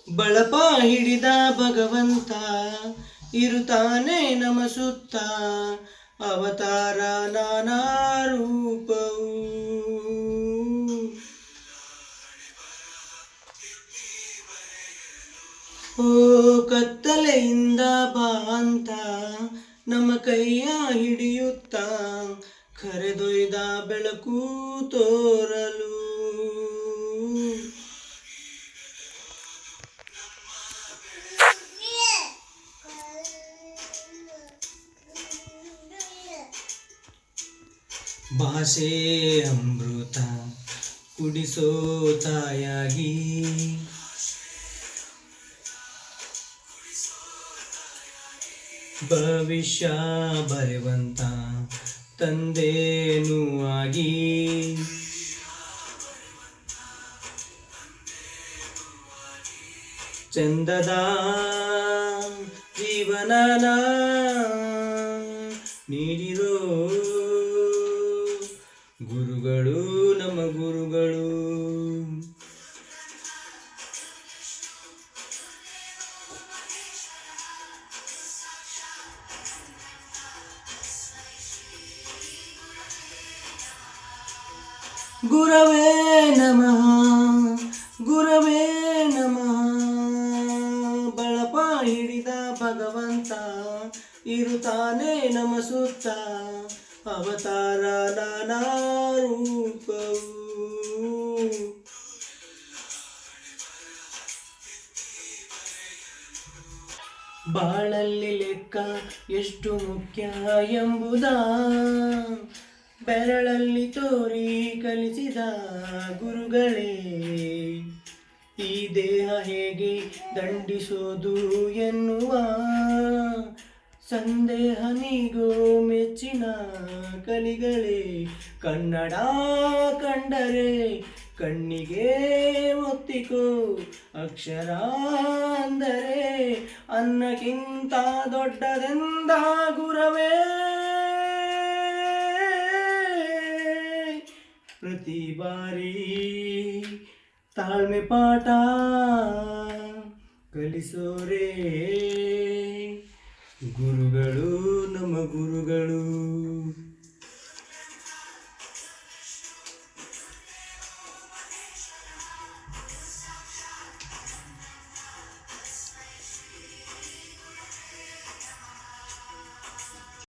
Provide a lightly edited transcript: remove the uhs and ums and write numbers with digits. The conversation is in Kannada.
ಬಳಪ ಹಿಡಿದ ಭಗವಂತ ಇರುತ್ತಾನೆ ನಮ ಸುತ್ತ, ಅವತಾರ ನಾನಾ ರೂಪವು. ಓ ಕತ್ತಲೆಯಿಂದ ಬಾ ಅಂತ ನಮ್ಮ ಕೈಯ ಹಿಡಿಯುತ್ತ, ಕರೆದೊಯ್ದ ಬೆಳಕು ತೋರಲು. ಭಾಷೆ ಅಮೃತ ಕುಡಿಸೋ ತಾಯಾಗಿ, ಭವಿಷ್ಯ ಬರೆವಂತ ತಂದೇನೂ ಆಗಿ, ಚಂದದ ಜೀವನನ ನೀಡಿರೋ ಗುರುಗಳು ನಮ್ಮ ಗುರುಗಳು. ಗುರವೇ ನಮಃ, ಗುರವೇ ನಮಃ. ಬಳಪ ಹಿಡಿದ ಭಗವಂತ ಇರುತ್ತಾನೆ ನಮ ಸುತ್ತ, ಅವತಾರ ನಾನಾ ರೂಪವು. ಬಾಳಲ್ಲಿ ಲೆಕ್ಕ ಎಷ್ಟು ಮುಖ್ಯ ಎಂಬುದ ಬೆರಳಲ್ಲಿ ತೋರಿ ಕಲಿಸಿದ ಗುರುಗಳೇ. ಈ ದೇಹ ಹೇಗೆ ದಂಡಿಸೋದು ಎನ್ನುವ ಸಂದೇಹ ನೀಗೋ ಮೆಚ್ಚಿನ ಕಲಿಗಳೇ. ಕನ್ನಡ ಕಂಡರೆ ಕಣ್ಣಿಗೆ ಒತ್ತಿಕೋ, ಅಕ್ಷರ ಅಂದರೆ ಅನ್ನಕ್ಕಿಂತ ದೊಡ್ಡದೆಂದ ಗುರವೇ. ಪ್ರತಿ ಬಾರಿ ತಾಳ್ಮೆ ಪಾಠ ಕಲಿಸೋರೇ ಗುರುಗಳು ನಮ್ಮ ಗುರುಗಳು.